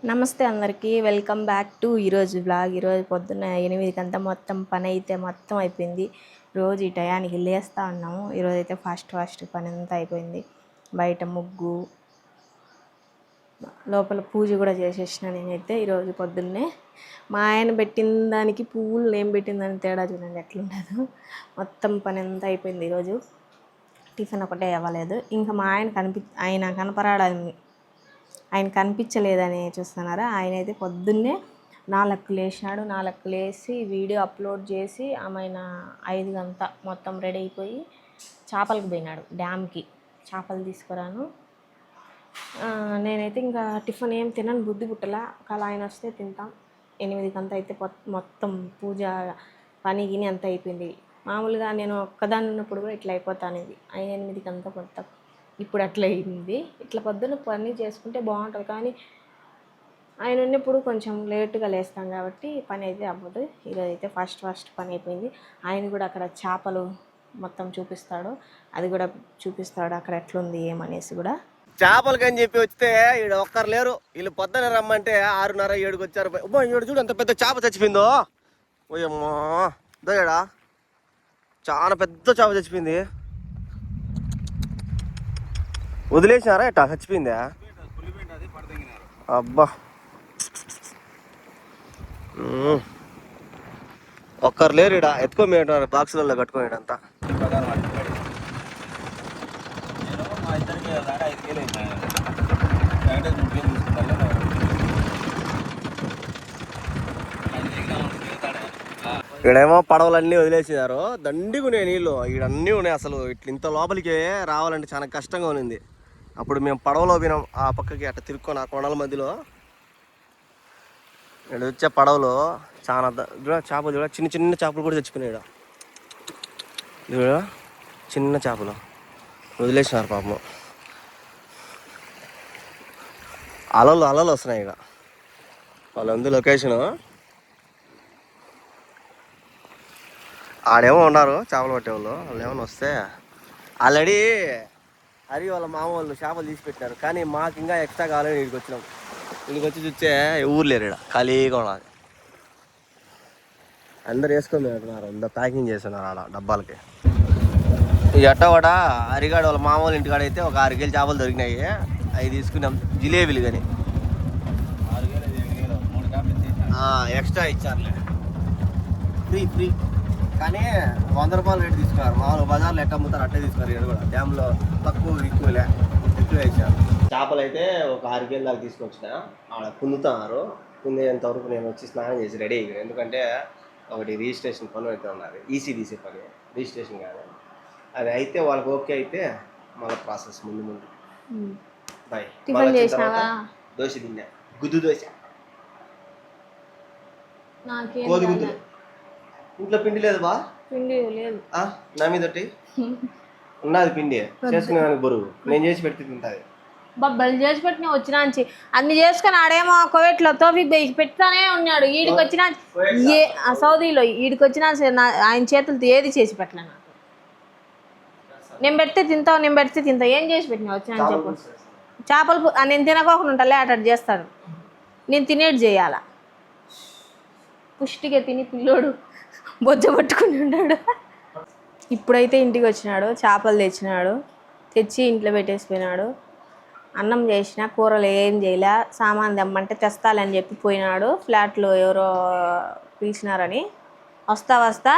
నమస్తే అందరికీ welcome back to ఈరోజు బ్లాగ్. ఈరోజు పొద్దున్న 8 మొత్తం పని అయితే మొత్తం అయిపోయింది. రోజు ఈ టయానికి లేస్తూ ఉన్నాము. ఈరోజు అయితే ఫాస్ట్ పని అంతా అయిపోయింది. బయట ముగ్గు, లోపల పూజ కూడా చేసేసిన నేనైతే ఈరోజు పొద్దున్నే. మా ఆయన పెట్టిన దానికి పువ్వులు నేను పెట్టిన దానికి తేడా చూడండి ఎట్లుండదు. మొత్తం పని అంతా అయిపోయింది. ఈరోజు టిఫిన్ ఒకటే అవ్వలేదు. ఇంకా మా ఆయన ఆయన కనిపించలేదని చూస్తున్నారా. ఆయన అయితే పొద్దున్నే 4కు లేచినాడు. 4కు లేచి వీడియో అప్లోడ్ చేసి ఆమెన 5 గంట మొత్తం రెడీ అయిపోయి చేపలకు పోయినాడు. డ్యామ్కి చేపలు తీసుకురాను. నేనైతే ఇంకా టిఫిన్ ఏం తినను, బుద్ధి పుట్టలా. ఒకవేళ ఆయన వస్తే తింటాం. 8 గంట అయితే మొత్తం పూజ పని గిని అంతా అయిపోయింది. మామూలుగా నేను ఒక్కదాన్ని ఉన్నప్పుడు కూడా ఇట్లా అయిపోతానేది. 8 గంట మొత్తం ఇప్పుడు అట్లా అయింది. ఇట్లా పొద్దున్న పని చేసుకుంటే బాగుంటుంది, కానీ ఆయన ఉన్నప్పుడు కొంచెం లేటుగా లేస్తాం కాబట్టి పని అయితే అవ్వదు. ఈరోజు అయితే ఫాస్ట్ పని అయిపోయింది. ఆయన కూడా అక్కడ చేపలు మొత్తం చూపిస్తాడు, అది కూడా చూపిస్తాడు అక్కడ ఎట్లుంది ఏమనేసి కూడా. చేపలకి అని చెప్పి వస్తే ఇక్కడ ఒక్కరు లేరు. వీళ్ళు పొద్దున రమ్మంటే 6:30 7కి వచ్చారు. ఇక్కడ చూడు ఎంత పెద్ద చేప చచ్చిపోయిందో. ఓయమ్మా దయడా, చాలా పెద్ద చేప చచ్చిపోయింది. వదిలేసినారా ఎట్టా చచ్చిపోయిందా? అబ్బా, ఒక్కరు లేరు ఇడ. ఎత్తుకోమేంటారు బాక్సులలో కట్టుకోండి అంతా. ఇక్కడేమో పడవలన్నీ వదిలేసినారు. దండిగా ఉన్నాయి నీళ్ళు, ఈడన్నీ ఉన్నాయి. అసలు ఇట్లా ఇంత లోపలికి రావాలంటే చాలా కష్టంగా ఉంది. అప్పుడు మేము పడవలో పోయినాం, ఆ పక్కకి అట్లా తిరుక్కొని ఆ కొండల మధ్యలో. ఇక్కడ వచ్చే పడవలో చాలా చేపలు చూడ, చిన్న చిన్న చేపలు కూడా చచ్చిపోయినాయి. చూడ చిన్న చేపలు వదిలేసినారు పాపం. అలలు వస్తున్నాయి. ఇక వాళ్ళు ఉంది లొకేషను. ఆడేమో ఉన్నారు చేపలు పట్టేవాళ్ళు. వాళ్ళు ఏమైనా వస్తే ఆల్రెడీ హరి వాళ్ళ మామ వాళ్ళు చేపలు తీసి పెట్టినారు, కానీ మాకు ఇంకా ఎక్స్ట్రా కావాలని వీడికి వచ్చినాం. వీడికి వచ్చి చూస్తే ఊరు లేరు, ఇక్కడ ఖాళీగా ఉన్నది. అందరు వేసుకొని పెడుతున్నారు, అందరు ప్యాకింగ్ చేస్తున్నారు ఆడ డబ్బాలకి. ఈ అట్ట కూడా హరిగాడు వాళ్ళ మామ వాళ్ళ ఇంటికాడ అయితే ఒక 6 కేజీలు చేపలు దొరికినాయి. అవి తీసుకున్నాం, జిలేబీలు. కానీ ఎక్స్ట్రా ఇచ్చారులే, ఫ్రీ. కానీ 100 రూపాయలు రేటు తీసుకున్నారు. మామూలు బజార్లో ఎట్ట అమ్ముతారు అట్టే తీసుకున్నారు. ఇక్కడ కూడా డ్యామ్లో ఎక్కువ వేసారు. చేపలు అయితే ఒక 6 కేజీల దాకా తీసుకొచ్చిన. ఆడ కుందుతున్నారు. కుందేంత వరకు నేను వచ్చి స్నానం చేసి రెడీ అయ్యాను. ఎందుకంటే ఒకటి రిజిస్ట్రేషన్ పని అయితే ఉన్నది, ఈసీడీసీ పని, రిజిస్ట్రేషన్ కాదు. అది అయితే వాళ్ళకి ఓకే అయితే మళ్ళీ ప్రాసెస్ ముందు బాయ్. దోశ తిన్నా, గుద్దు దోశ, కోడి గుద్దులు. ఇంట్లో పిండి లేదు బా? పిండి లేదు నా మీద ఉన్నది. పిండి చేసుకునేదానికి బరువు. నేను చేసి పెడితే తింటుంది. బొబ్బలు చేసి పెట్టిన వచ్చినాంచి అన్ని చేసుకుని ఆడేమో కోవిట్లో తోఫీ పెడతానే ఉన్నాడు. ఈడికి వచ్చినా సౌదీలో ఈడికి వచ్చినా ఆయన చేతులతో ఏది చేసి పెట్టలే నాకు. నేను పెడితే తింటావు, ఏం చేసి పెట్టినా వచ్చినా చెప్పు. చేపలు నేను తినకోకుండా ఉంటాలే అటు చేస్తాడు. నేను తినేటి చేయాలా. పుష్టిగా తిని పిల్లోడు బొజ్జ పట్టుకుని ఉన్నాడు. ఇప్పుడైతే ఇంటికి వచ్చినాడు, చేపలు తెచ్చి ఇంట్లో పెట్టేసిపోయినాడు. అన్నం చేసిన, కూరలు ఏం చేయలే. సామాన్ తెమ్మంటే తెస్తాలని చెప్పి పోయినాడు. ఫ్లాట్లో ఎవరో పిలిచినారని. వస్తా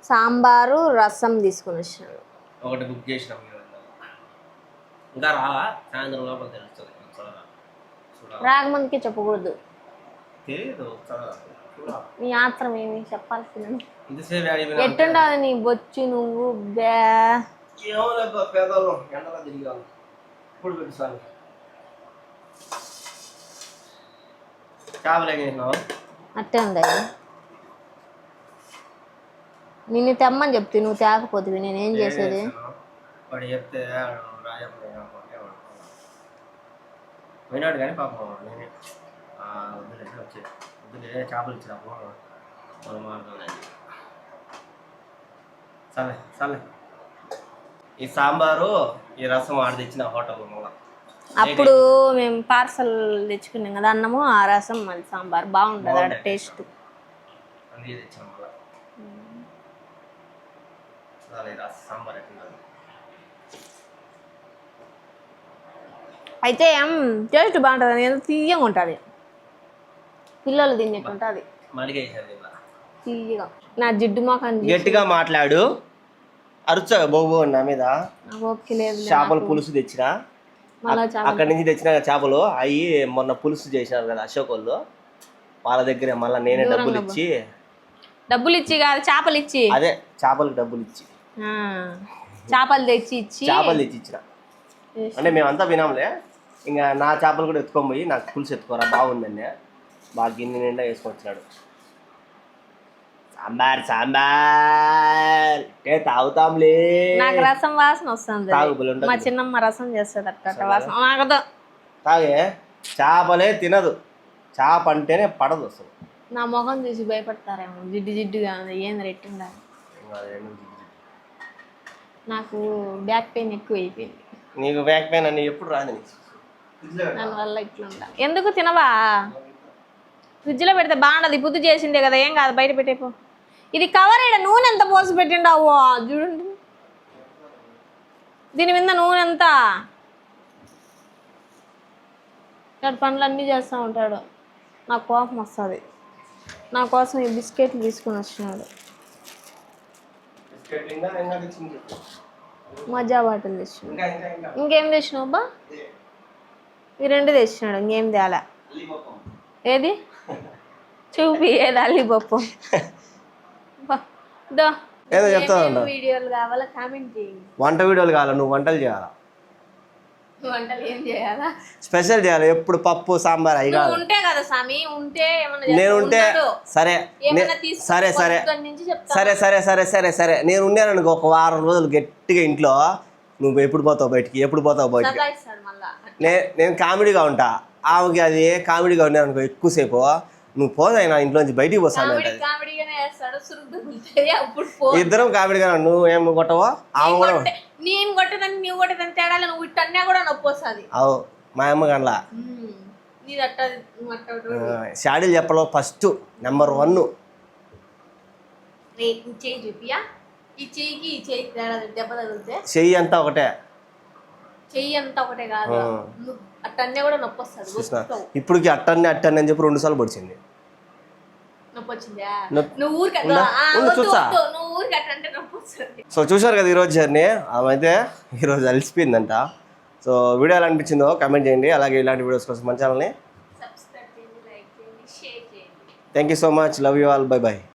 సాంబారు రసం తీసుకుని వచ్చినాడు. ఒకటి బుక్ చేసినాం, ఇంకా రావా? సాయంత్రం లోపల తెలుస్తుంది. రాగమందికి చెప్పకూడదు. నీ ఆత్రం ఏమి చెప్పాల్సింది. ఎట్టుండాలి నీ బొచ్చు నువ్వు అట్టే ఉంది. నిన్ను తెమ్మని చెప్తే నువ్వు తేకపోతే నేనేం చేసేది? పోయినాడు కానీ పాపం నేనే చేపలు ఇచ్చినప్పుడు సరే. ఈ సాంబారు ఈ రసం ఆడ తెచ్చిన హోటల్ మళ్ళా అప్పుడు మేము పార్సల్ తెచ్చుకున్నాం కదా, అన్నము ఆ రసం మళ్ళీ సాంబార్ బాగుంటుంది ఆడ టేస్ట్. అందుకే తెచ్చాను మళ్ళీ. సాంబార్ అయితే టేస్ట్ బాగుంటుంది, ఏదో తీయగా ఉంటుంది, పిల్లలు తినేట్టు ఉంటుంది తీయగా. నా జిడ్డు మాకు గట్టిగా మాట్లాడు, అరుచా బోబో నా మీద. ఓకే లేదు, చేపల పులుసు తెచ్చిన మళ్ళా అక్కడి నుంచి తెచ్చిన చేపలు అవి మొన్న పులుసు చేసినారు కదా అశోక్ వాళ్ళు, వాళ్ళ దగ్గర మళ్ళీ నేనే డబ్బులు ఇచ్చి కాదు చేపలు ఇచ్చి, అదే చేపలకు డబ్బులు ఇచ్చి చేపలు తెచ్చి ఇచ్చిన. అంటే మేమంతా వినాంలే, ఇంకా నా చేపలు కూడా ఎత్తుకొని పోయి నాకు పులుసు ఎత్తుకోరా బాగుందండి, బాగా గిన్నె నిండా వేసుకొచ్చినాడు. సాంబార్ సాంబార్ తాగుతాంలే. నాకు రసం వాసన వస్తుంది, మా చిన్నమ్మ రసం చేస్తుంది అట్ట వాసన నాకు తాగే. చేపలే తినదు, చేప అంటేనే పడదు అసలు. నా ముఖం చూసి భయపడతారేమో, జిడ్డు జిడ్డుగా ఏంది రెట్టిందా. నాకు బ్యాక్ పెయిన్ ఎక్కువ అయిపోయింది. నీకు బ్యాక్ పెయిన్ అని ఎప్పుడు రాదు, దానివల్ల ఇట్లా ఉంటా. ఎందుకు తినవా? ఫ్రిడ్జ్లో పెడితే బాగుండదు, బుద్ధి చేసిందే కదా, ఏం కాదు, బయట పెట్టేపో. ఇది కవర్ ఇక్కడ నూనె ఎంత పోసి పెట్టిండావు చూడండి, దీని మీద నూనె ఎంత. ఇక్కడ పనులు అన్నీ చేస్తూ ఉంటాడు, నాకు కోపం వస్తుంది. నా కోసం ఈ బిస్కెట్లు తీసుకొని వచ్చినాడు, మజా బాటిల్ తెచ్చినాడు. ఇంకేం తెచ్చినావు అబ్బా? ఈ రెండు తెచ్చినాడు, ఇంకేం తేలా. ఏది చూపి, ఏది అల్లిపప్పు. ఏదో చెప్తా వీడియోలు కావాలా కామెంట్ చేయండి. వంట వీడియోలు కావాలా, నువ్వు వంటలు చేయాలా, వంటలు ఏం చేయాలా, స్పెషల్ చేయాలి. ఎప్పుడు పప్పు సాంబార్ అవి కాదు. ఉంటే కదా స్వామి, ఉంటే నేను ఉంటే సరే సరే సరే సరే సరే సరే సరే సరే నేను ఉన్నాను అనుకో, ఒక వారం రోజులు గట్టిగా ఇంట్లో. నువ్వు ఎప్పుడు పోతావు బయటికి, ఎప్పుడు పోతావు బయటికి. నేను కామెడీగా ఉంటా, ఆమెకి అది కామెడీగా ఉన్నాను అనుకో ఎక్కువసేపు, నువ్వు పోదైనా ఇంట్లోంచి బయటికి పోతాను. ఇద్దరం కామెడీగా, నువ్వు ఏం కొట్టవో ఆమె కూడా. నేను కొట్టదని నువ్వు కొట్టదని తేడాలి, నువ్వు ఇట్టన్నా కూడా నొప్పి వస్తుంది. అవు మా అమ్మ కనలా షాడీలు చెప్పలో ఫస్ట్ నెంబర్ 1 చెయ్యి చూపియా. ఈ చెయ్యికి ఈ చెయ్యి తేడా దెబ్బ తగిలితే చెయ్యి అంతా ఒకటే, చెయ్యి అంతా ఒకటే కాదు, అట్టన్నే కూడా నొప్పి వస్తుంది. ఇప్పటికి అట్టన్ని అట్టన్ని అని చెప్పి 2 సార్లు పొడిచింది. నొప్పి వచ్చిందా? సో చూసారు కదా ఈరోజు జర్నీ. ఆమె అయితే ఈరోజు అలసిపోయిందంట. సో వీడియో ఎలా అనిపించిందో కామెంట్ చేయండి. అలాగే ఇలాంటి వీడియోస్ కోసం మన ఛానల్ని సబ్స్క్రైబ్ చేయండి, లైక్ చేయండి, షేర్ చేయండి. Thank you so much, love you all, by by.